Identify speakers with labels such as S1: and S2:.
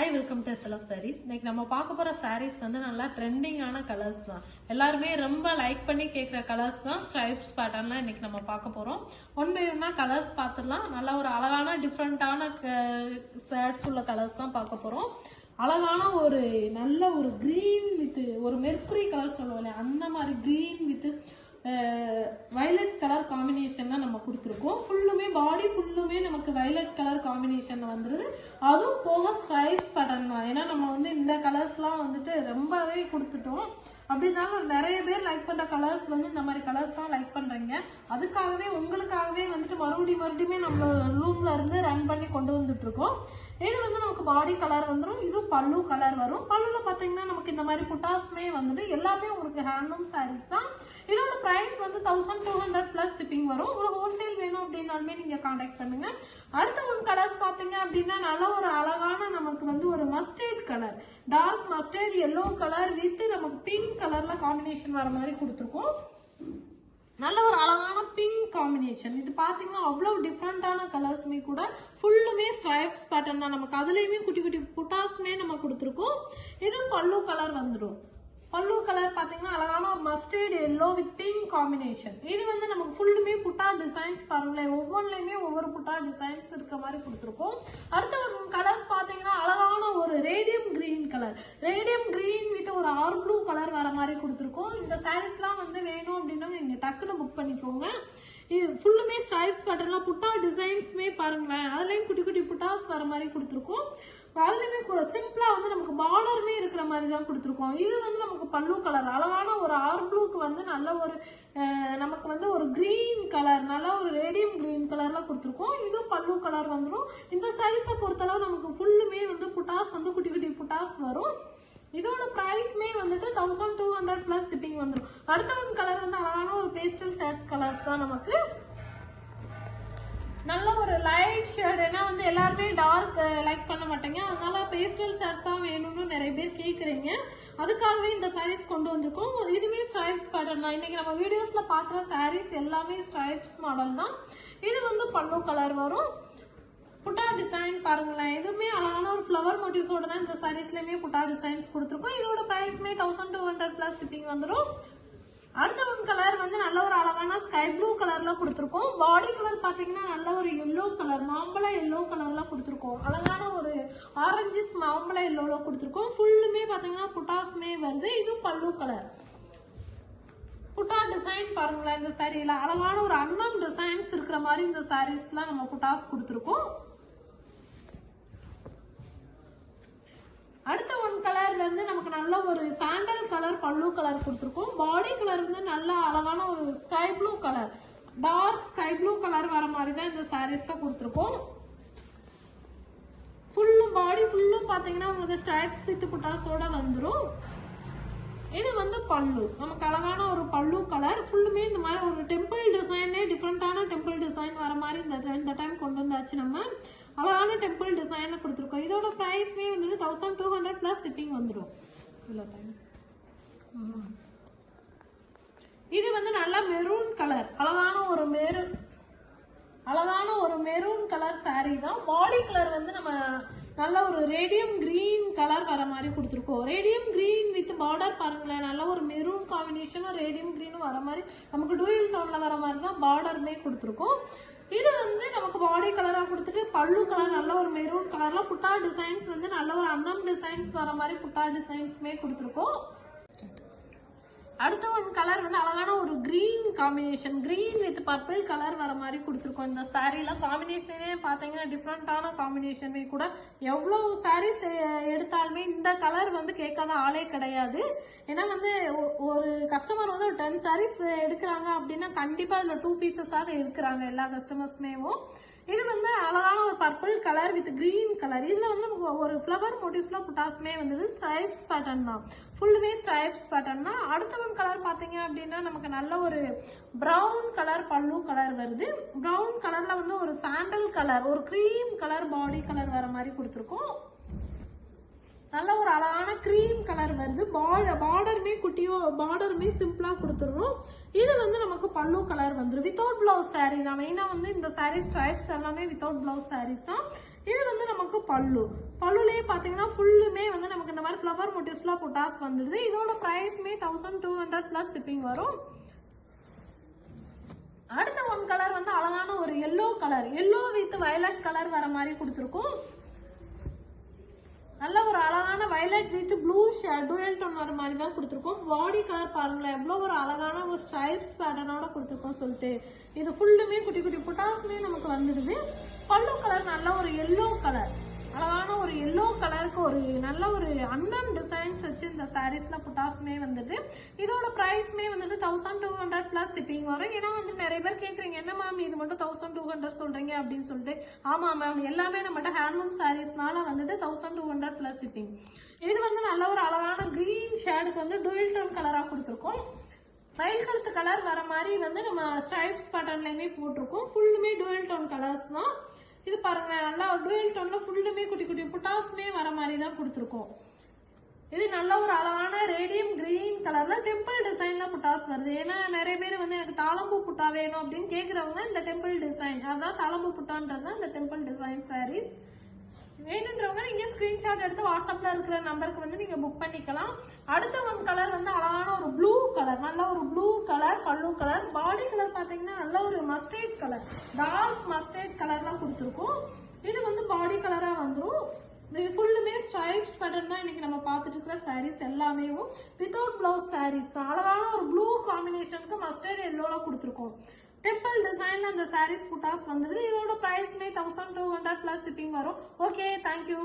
S1: Hi, welcome to SLF Sarees. இன்னைக்கு நம்ம பார்க்க போற sarees வந்து நல்லா ட்ரெண்டிங்கான கலர்ஸ் தான். எல்லாருமே ரொம்ப லைக் பண்ணி கேக்குற கலர்ஸ் தான். ஸ்ட்ரைப்ஸ் பேட்டர்ன்ல இன்னைக்கு நம்ம பார்க்க போறோம். ஒன் பை ஒன்னா கலர்ஸ் பார்த்துடலாம். நல்ல ஒரு அழகான டிஃப்ரெண்டான ஷேட்ஸ் உள்ள கலர்ஸ் தான் பார்க்க போறோம். அழகான ஒரு நல்ல ஒரு கிரீன் வித் ஒரு மெர்க்குரி கலர் சொல்லுவோம், அந்த மாதிரி green with violet colour combination நம்ம கொடுத்துருக்கோம். ஃபுல்லுமே பாடி ஃபுல்லுமே நமக்கு வயலட் கலர் காம்பினேஷன் வந்துருது. அதுவும் போக ஸ்ட்ரைப்ஸ் பேட்டர்ன் தான். ஏன்னா நம்ம வந்து இந்த கலர்ஸ்லாம் வந்துட்டு ரொம்பவே கொடுத்துட்டோம். அப்படின்னாலும் நிறைய பேர் லைக் பண்ற கலர்ஸ் வந்து இந்த மாதிரி கலர்ஸ் தான் லைக் பண்றீங்க. அதுக்காகவே உங்களுக்காகவே வந்துட்டு மறுபடியுமே நம்ம ரூம்ல இருந்து ரன் பண்ணி கொண்டு வந்துட்டு இருக்கோம். இது வந்து நமக்கு பாடி கலர் வந்துடும். இது பல்லு கலர் வரும். பல்லுல பாத்தீங்கன்னா நமக்கு இந்த மாதிரி புட்டாஸ்மே வந்துட்டு எல்லாமே உங்களுக்கு ஹேண்ட்லூம் சாரீஸ் தான். இதோட பிரைஸ் வந்து 1200 பிளஸ் ஷிப்பிங் வரும். உங்களுக்கு ஹோல்சேல் வேணும் அப்படின்னாலுமே நீங்க கான்டாக்ட் பண்ணுங்க. அடுத்த ஒரு கலர்ஸ் பாத்தீங்க அப்படின்னா நல்ல ஒரு அழகான நமக்கு வந்து ஒரு mustard colour, dark mustard yellow colour with நமக்கு பிங்க் கலர்ல காம்பினேஷன் வர மாதிரி கொடுத்துருக்கோம். நல்ல ஒரு அழகான பிங்க் காம்பினேஷன். இது பாத்தீங்கன்னா அவ்வளவு டிஃப்ரெண்டான கலர்ஸ்மே கூட ஃபுல்லுமே ஸ்ட்ரைப்ஸ் பேட்டர்ன் தான். நமக்கு அதுலயுமே குட்டி குட்டி புட்டாஸ்மே நம்ம கொடுத்துருக்கோம். இது பல்லு கலர் வந்துடும். பல்லு கலர் பாத்தீங்கன்னா அழகான ஒரு mustard yellow with pink combination. இது வந்து நமக்கு ஃபுல்லுமே புட்டா டிசைன்ஸ் பாருங்களேன், ஒவ்வொன்றுலயுமே ஒவ்வொரு புட்டா டிசைன்ஸ் இருக்க மாதிரி கொடுத்துருக்கோம். அடுத்த ஒரு கலர்ஸ் பாத்தீங்கன்னா அழகான ஒரு radium green colour, radium green with ஒரு ஆர் ப்ளூ கலர் வர மாதிரி கொடுத்துருக்கோம். இந்த சாரீஸ்லாம் வந்து வேணும் அப்படின்னா நீங்க டக்குன்னு புக் பண்ணிக்கோங்க. இது ஃபுல்லுமே ஸ்ட்ரைப்ஸ் பேட்டர்ன்ல புட்டா டிசைன்ஸ்மே பாருங்களேன், அதுலயும் குட்டி குட்டி புட்டாஸ் வர மாதிரி கொடுத்துருக்கோம். அதுலயுமே சிம்பிளா வந்து நமக்கு பார்டருமே இருக்கிற மாதிரி தான் கொடுத்துருக்கோம். இது வந்து நமக்கு பல்லு கலர் அழகான ஒரு ஆர் ப்ளூக்கு வந்து நல்ல ஒரு நமக்கு வந்து ஒரு கிரீன் கலர், நல்ல ஒரு ரேடியம் கிரீன் கலர்ல கொடுத்துருக்கோம். இது பல்லு கலர் வந்துடும். இந்த சைஸை பொறுத்தளவு நமக்கு ஃபுல்லுமே வந்து புட்டாஸ் வந்து குட்டி குட்டி புட்டாஸ் வரும். இதோட பிரைஸ்மே வந்துட்டு 1200 பிளஸ் ஷிப்பிங் வந்துடும். அடுத்த ஒரு கலர் வந்து அழகான ஒரு பேஸ்டல் ஷேட்ஸ் கலர்ஸ் தான் நமக்கு. நல்ல ஒரு லைட் ஷேட். ஏன்னா வந்து எல்லாருமே டார்க் லைக் பண்ண மாட்டேங்க, அதனால பேஸ்டல் ஷேட்ஸ் தான் வேணும்னு நிறைய பேர் கேட்குறீங்க. அதுக்காகவே இந்த சாரீஸ் கொண்டு வந்திருக்கோம். இதுவுமே ஸ்ட்ரைப்ஸ் பேட்டர்ன் தான். இன்னைக்கு நம்ம வீடியோஸ்ல பாக்குற சாரீஸ் எல்லாமே ஸ்ட்ரைப்ஸ் மாடல் தான். இது வந்து பல்லு கலர் வரும். புட்டா டிசைன் பாருங்களேன், இதுவுமே அழகான ஒரு ஃப்ளவர் மோட்டிவ்ஸோட தான் இந்த சாரீஸ்லயுமே புட்டா டிசைன்ஸ் கொடுத்துருக்கோம். இதோட பிரைஸ்மே 1200 பிளஸ் ஷிப்பிங் வந்துடும். அடுத்த ஒரு கலர் வந்து நல்ல ஒரு அழகான ஸ்கை ப்ளூ கலர்ல கொடுத்துருக்கோம். பாடி கலர் பாத்தீங்கன்னா நல்ல ஒரு எல்லோ கலர், மாம்பழ எல்லோ கலர்ல கொடுத்துருக்கோம். அழகான ஒரு ஆரஞ்சிஸ் மாம்பழ எல்லோல கொடுத்துருக்கோம். ஃபுல்லுமே பாத்தீங்கன்னா புட்டாஸ்மே வருது. இது பல்லு கலர். புட்டா டிசைன் பாருங்களேன், இந்த சாரியில அழகான ஒரு அன்னம் டிசைன்ஸ் இருக்கிற மாதிரி இந்த சாரீஸ்லாம் நம்ம புட்டாஸ் கொடுத்துருக்கோம். அடுத்த ஒன் கலர் வந்து நமக்கு நல்ல ஒரு சாண்டல் கலர் பல்லு கலர் கொடுத்துருக்கோம். பாடி கலர் வந்து நல்ல அழகான ஒரு sky blue colour, dark sky blue colour வர மாதிரி தான் இந்த சாரீஸ்ல கொடுத்துருக்கோம். ஃபுல்லும் பாடி ஃபுல்லும் பாத்தீங்கன்னா உங்களுக்கு ஸ்ட்ரைப்ஸ் வித் புட்டாஸோட வந்துடும். இது வந்து பல்லு, நமக்கு அழகான ஒரு பல்லு கலர். ஃபுல்லுமே இந்த மாதிரி ஒரு டெம்பிள் டிசைனே, டிஃப்ரெண்டான டெம்பிள் டிசைன் வர மாதிரி இந்த டைம் கொண்டு வந்தாச்சு. நம்ம அழகான டெம்பிள் டிசைன்ல கொடுத்துருக்கோம். இதோட பிரைஸ்மே வந்துட்டு 1200 பிளஸ் ஷிப்பிங் வந்துடும். இது வந்து நல்லா மெரூன் கலர், அழகான ஒரு மெரூன் கலர் சாரீ தான். பாடி கலர் வந்து நம்ம நல்ல ஒரு ரேடியம் கிரீன் கலர் வர மாதிரி கொடுத்துருக்கோம். ரேடியம் கிரீன் வித் பார்டர் பாருங்களேன், நல்ல ஒரு மெரூன் காம்பினேஷனும் ரேடியம் கிரீனும் வர மாதிரி நமக்கு டூயல் டோன்ல வர மாதிரி தான் பார்டருமே கொடுத்துருக்கோம். இது வந்து நமக்கு பாடி கலரா கொடுத்துட்டு பல்லு கலர் நல்ல ஒரு மெரூன் கலர்ல புட்டா டிசைன்ஸ் வந்து நல்ல ஒரு அன்னம் டிசைன்ஸ் வர மாதிரி புட்டா டிசைன்ஸ்மே கொடுத்துருக்கோம். அடுத்த ஒரு கலர் வந்து அழகான ஒரு green combination, green with purple colour வர மாதிரி கொடுத்துருக்கோம். இந்த சாரீல காம்பினேஷனே பாத்தீங்கன்னா டிஃப்ரெண்டான காம்பினேஷனே கூட. எவ்வளவு சாரீஸ் எடுத்தாலுமே இந்த கலர் வந்து கேட்காத ஆளே கிடையாது. ஏன்னா வந்து ஒரு கஸ்டமர் வந்து ஒரு 10 சாரீஸ் எடுக்கிறாங்க அப்படின்னா கண்டிப்பா அதுல 2 பீசஸாவது எடுக்கிறாங்க எல்லா கஸ்டமர்ஸ்மேவும். இது வந்து அழகான ஒரு purple colour with green colour. இதுல வந்து ஒரு ஃபிளவர் மோட்டிவ்ஸ்ல புட்டாஸ்மே வந்து ஸ்ட்ரைப்ஸ் பேட்டர்ன் தான். ஃபுல்லுமே ஸ்ட்ரைப்ஸ் பேட்டர்ன் தான். அடுத்த ஒரு கலர் பாத்தீங்க அப்படின்னா நமக்கு நல்ல ஒரு பிரவுன் கலர் பல்லு கலர் வருது. பிரவுன் கலர்ல வந்து ஒரு சாண்டல் கலர், ஒரு கிரீம் கலர் பாடி கலர் வர மாதிரி கொடுத்துருக்கோம். நல்ல ஒரு அழகான கிரீம் கலர் வருது. பார்டருமே குட்டியோ பார்டருமே சிம்பிளா கொடுத்துடுறோம். இது வந்து நமக்கு பல்லு கலர் வந்துடும். வித்தவுட் பிளவுஸ் சாரீ தான். மெயினா வந்து இந்த சாரீ ஸ்ட்ரைப்ஸ் எல்லாமே வித்தவுட் பிளவுஸ் சாரீஸ் தான். இது வந்து நமக்கு பல்லுலயே பாத்தீங்கன்னா ஃபுல்லுமே வந்து நமக்கு இந்த மாதிரி ஃப்ளவர் மோட்டிவ்ஸ்ல புட்டாஸ் வந்துடுது. இதோட பிரைஸ்மே 1200 பிளஸ் ஷிப்பிங் வரும். அடுத்த ஒன் கலர் வந்து அழகான ஒரு yellow colour, yellow with violet colour வர மாதிரி கொடுத்துருக்கோம். நல்ல ஒரு அழகான violet with blue dual tone வர மாதிரி தான் கொடுத்துருக்கோம். பாடி கலர் பாருங்களேன் எவ்வளோ ஒரு அழகான ஒரு ஸ்ட்ரைப்ஸ் பேட்டர்னோட கொடுத்துருக்கோம் சொல்லிட்டு. இது ஃபுல்லுமே குட்டி குட்டி புட்டாஸ்மே நமக்கு வந்துடுது. பல்லு கலர் நல்ல ஒரு எல்லோ கலர், அழகான ஒரு எல்லோ கலருக்கு ஒரு நல்ல ஒரு அண்ணன் டிசைன்ஸ் வச்சு இந்த சாரீஸ்ல புட்டாஸ்மே வந்துட்டு. இதோட பிரைஸ்மே வந்துட்டு 1200 பிளஸ் ஷிப்பிங் வரும். ஏன்னா வந்து நிறைய பேர் கேக்குறீங்க என்ன மேம் இது மட்டும் 1200 சொல்றீங்க அப்படின்னு சொல்லிட்டு. ஆமா மேம், எல்லாமே நம்மகிட்ட ஹேண்ட்லூம் சாரீஸ்னால வந்துட்டு 1200 பிளஸ் ஷிப்பிங். இது வந்து நல்ல ஒரு அழகான கிரீன் ஷேடுக்கு வந்து டூயல் டோன் கலரா கொடுத்துருக்கோம். மயில் கழுத்து கலர் வர மாதிரி வந்து நம்ம ஸ்ட்ரைப்ஸ் பேட்டர்ன்லயுமே போட்டிருக்கோம். ஃபுல்லுமே டூயல் டோன் கலர்ஸ் தான். இது பாருங்க நல்லா டூயல் டோன்ல ஃபுல்லுமே குட்டி குட்டி புட்டாஸ்மே வர மாதிரி தான் கொடுத்துருக்கோம். இது நல்ல ஒரு அழகான ரேடியம் கிரீன் கலர்ல டெம்பிள் டிசைன்ல புட்டாஸ் வருது. ஏன்னா நிறைய பேர் வந்து எனக்கு தாளம்பூ புட்டா வேணும் அப்படின்னு கேக்குறவங்க இந்த டெம்பிள் டிசைன், அதான் தாளம்பூ புட்டான்றது இந்த டெம்பிள் டிசைன் சாரீஸ் வேணுன்றவங்க நீங்க ஸ்கிரீன்ஷாட் எடுத்து வாட்ஸ்அப்ல இருக்கிற நம்பருக்கு வந்து நீங்க புக் பண்ணிக்கலாம். அடுத்த ஒன் கலர் வந்து அழகான ஒரு ப்ளூ கலர், நல்ல ஒரு ப்ளூ கலர் பல்லு கலர். பாடி கலர் பாத்தீங்கன்னா நல்ல ஒரு மஸ்டர்ட் கலர், டார்க் மஸ்டர்ட் கலர்லாம் கொடுத்துருக்கோம். இது வந்து பாடி கலரா வந்துடும். இது ஃபுல்லுமே ஸ்ட்ரைப்ஸ் பேட்டர்ன் தான் இன்னைக்கு நம்ம பார்த்துட்டு இருக்கிற சாரீஸ் எல்லாமே வித்தவுட் பிளவுஸ் சாரீஸ். அழகான ஒரு ப்ளூ காம்பினேஷனுக்கு மஸ்டர்ட் எல்லோல கொடுத்துருக்கோம். டெம்பிள் டிசைன்ல அந்த சாரீஸ் புட்டாஸ் வந்துடுது. இதோட பிரைஸ்மே 1200 பிளஸ் ஷிப்பிங் வரும். Okay, thank you.